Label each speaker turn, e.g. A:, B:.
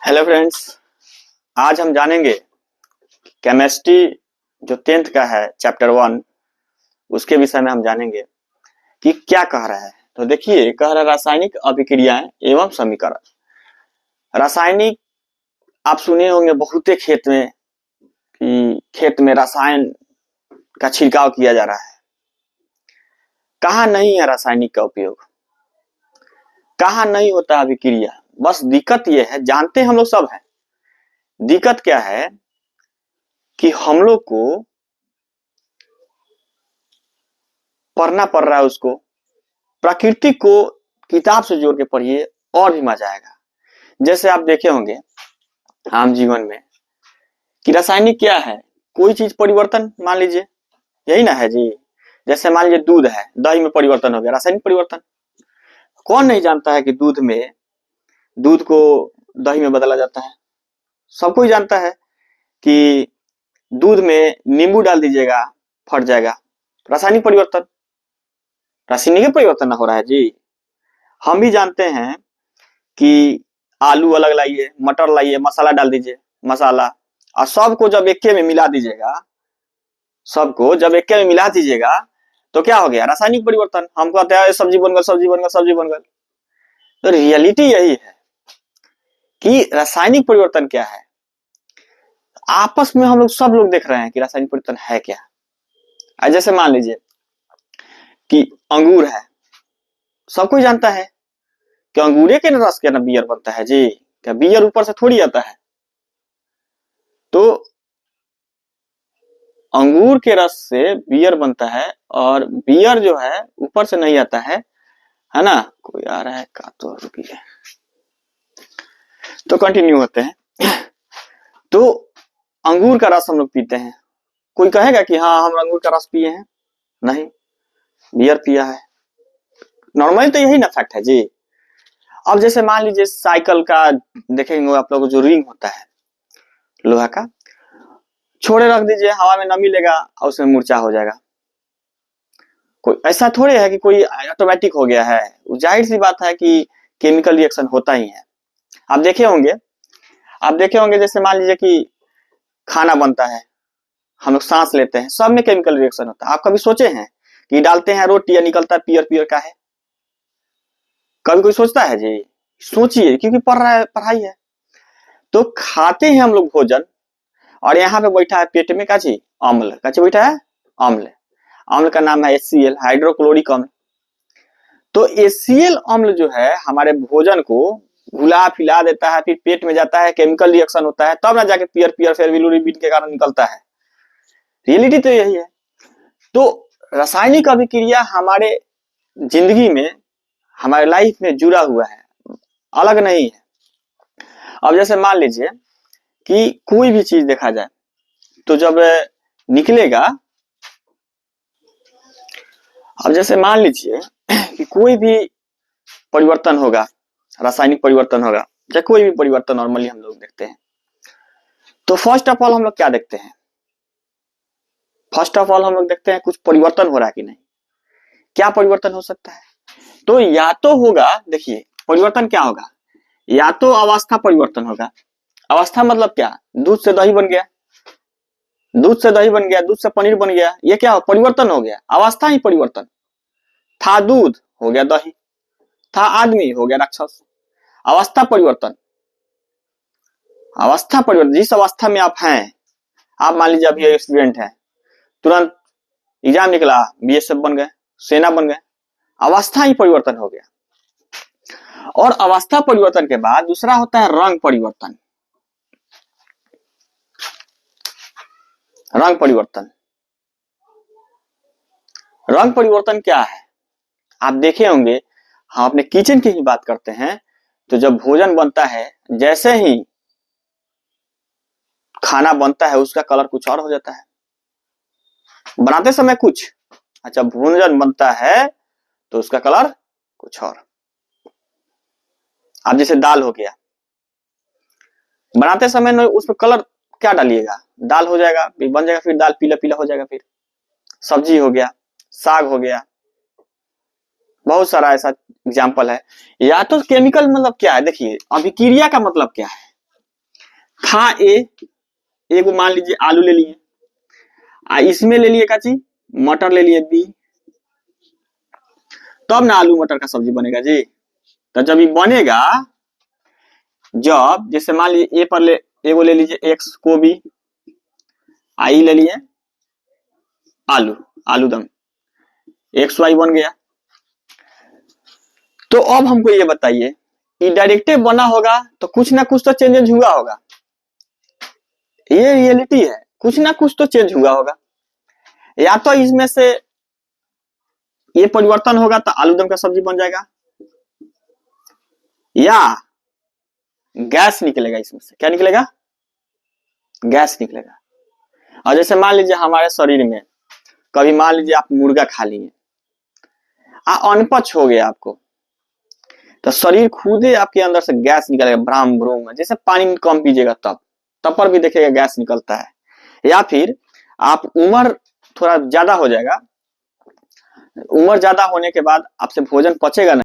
A: Hello friends, आज हम जानेंगे केमिस्ट्री जो 10th का है चैप्टर 1 उसके विषय में हम जानेंगे कि क्या कह रहा है। तो देखिए, कह रहा है रासायनिक अभिक्रियाएं एवं समीकरण। रासायनिक आप सुने होंगे बहुते खेत में कि खेत में रसायन का छिड़काव किया जा रहा है। कहाँ नहीं है रासायनिक का उपयोग, कहाँ नहीं होता अभिक्रिया। बस दिक्कत यह है, जानते हम लोग सब हैं, दिक्कत क्या है कि हम लोग को पढ़ना पड़ रहा है उसको। प्रकृति को किताब से जोड़ के पढ़िए और भी मजा आएगा। जैसे आप देखे होंगे आम जीवन में कि रासायनिक क्या है, कोई चीज परिवर्तन मान लीजिए, यही ना है जी। जैसे मान लीजिए दूध है, दही में परिवर्तन हो गया, रासायनिक परिवर्तन। कौन नहीं जानता है कि दूध को दही में बदला जाता है। सब कोई जानता है कि दूध में नींबू डाल दीजिएगा फट जाएगा। रासायनिक परिवर्तन, रासायनिक परिवर्तन ना हो रहा है जी। हम भी जानते हैं कि आलू अलग लाइए, मटर लाइए, मसाला डाल दीजिए, मसाला, और सबको जब एके में मिला दीजिएगा, सबको जब एके में मिला दीजिएगा तो क्या हो गया, रासायनिक परिवर्तन। हम कहते हैं सब्जी बन गल, सब्जी बन गल, सब्जी बन गल। तो रियलिटी यही है कि रासायनिक परिवर्तन क्या है। आपस में हम लोग सब लोग देख रहे हैं कि रासायनिक परिवर्तन है क्या। जैसे मान लीजिए कि अंगूर है, सब कोई जानता है कि अंगूरे के रस के ना बियर बनता है जी। क्या बियर ऊपर से थोड़ी आता है। तो अंगूर के रस से बियर बनता है, और बियर जो है ऊपर से नहीं आता है ना। कोई आ रहा है का, तो रुकिए, तो कंटिन्यू होते हैं। तो अंगूर का रस हम लोग पीते हैं। कोई कहेगा कि हाँ हम अंगूर का रस पिए हैं? नहीं, बियर पिया है। नॉर्मली तो यही ना फैक्ट है जी। अब जैसे मान लीजिए साइकिल का देखेंगे आप लोग, जो रिंग होता है लोहा का, छोड़े रख दीजिए, हवा में नमी लेगा और उसमें मूर्छा हो जाएगा। कोई ऐसा थोड़े है कि कोई ऑटोमेटिक हो गया है। जाहिर सी बात है कि केमिकल रिएक्शन होता ही है। आप देखे होंगे जैसे मान लीजिए कि खाना बनता है, हम लोग सांस लेते हैं, सब में केमिकल रिएक्शन होता है। आप कभी सोचे हैं कि डालते हैं रोटी या निकलता है पियर पियर का है? कभी कोई सोचता है जी? सोचिए, क्योंकि पढ़ रहा है, पढ़ाई है। तो खाते हैं हम लोग भोजन, और यहाँ पे बैठा है पेट में काची अम्ल, काची बैठा है अम्ल। अम्ल का नाम है HCl, हाइड्रोक्लोरिक अम्ल। तो HCl अम्ल जो है हमारे भोजन को घुला फिला देता है, फिर पेट में जाता है, केमिकल रिएक्शन होता है, तब ना जाके पियर पियर फिर बिलिरुबिन के कारण निकलता है। रियलिटी तो यही है। तो रासायनिक अभिक्रिया हमारे जिंदगी में, हमारे लाइफ में जुड़ा हुआ है, अलग नहीं है। अब जैसे मान लीजिए कि कोई भी चीज देखा जाए तो जब निकलेगा, अब जैसे मान लीजिए कि कोई भी परिवर्तन होगा, रासायनिक परिवर्तन होगा, या कोई भी परिवर्तन नॉर्मली हम लोग देखते हैं, तो फर्स्ट ऑफ ऑल हम लोग क्या देखते हैं? फर्स्ट ऑफ ऑल हम लोग देखते हैं कुछ परिवर्तन हो रहा है कि नहीं। क्या परिवर्तन हो सकता है? तो या तो होगा, देखिए परिवर्तन क्या होगा, या तो अवस्था परिवर्तन होगा। अवस्था मतलब क्या? दूध से दही बन गया, दूध से दही बन गया, दूध से पनीर बन गया, ये क्या हो, परिवर्तन हो गया। अवस्था ही परिवर्तन। था दूध, हो गया दही। था आदमी, हो गया राक्षस। अवस्था परिवर्तन। अवस्था परिवर्तन, जिस अवस्था में आप हैं, आप मान लीजिए अभी स्टूडेंट है, तुरंत एग्जाम निकला, BSF बन गए, सेना बन गए, अवस्था ही परिवर्तन हो गया। और अवस्था परिवर्तन के बाद दूसरा होता है रंग परिवर्तन। रंग परिवर्तन, रंग परिवर्तन क्या है? आप देखे होंगे, हम अपने किचन की ही बात करते हैं, तो जब भोजन बनता है, जैसे ही खाना बनता है उसका कलर कुछ और हो जाता है। बनाते समय कुछ, अच्छा भोजन बनता है तो उसका कलर कुछ और। अब जैसे दाल हो गया, बनाते समय उसमें कलर क्या डालिएगा, दाल हो जाएगा, फिर बन जाएगा, फिर दाल पीला पीला हो जाएगा। फिर सब्जी हो गया, साग हो गया, बहुत सारा ऐसा एग्जाम्पल है। या तो केमिकल मतलब क्या है, देखिए अभिक्रिया का मतलब क्या है, था ए को मान लीजिए आलू ले लिए, इसमें ले लिए काची मटर ले लिए बी, तब ना आलू मटर का सब्जी बनेगा जी। तो जब ये बनेगा, जब जैसे मान लीजिए ए पर एगो ले लीजिए एक्स को भी, आई ले लिए आलू, आलू दम एक्स वाई बन गया। तो अब हमको ये बताइए, ये डायरेक्टिव बना होगा तो कुछ ना कुछ तो चेंजेस हुआ होगा, ये रियलिटी है, कुछ ना कुछ तो चेंज हुआ होगा। या तो इसमें से ये परिवर्तन होगा तो आलूदम का सब्जी बन जाएगा, या गैस निकलेगा इसमें से। क्या निकलेगा? गैस निकलेगा। और जैसे मान लीजिए हमारे शरीर में कभी मान लीजिए आप मुर्गा खा लिए, अनपच हो गया आपको, तो शरीर खुद ही आपके अंदर से गैस निकलेगा, भ्राम भ्रूम, जैसे पानी कम पीजिएगा तब पर भी देखिएगा गैस निकलता है। या फिर आप उम्र थोड़ा ज्यादा हो जाएगा, उम्र ज्यादा होने के बाद आपसे भोजन पचेगा नहीं,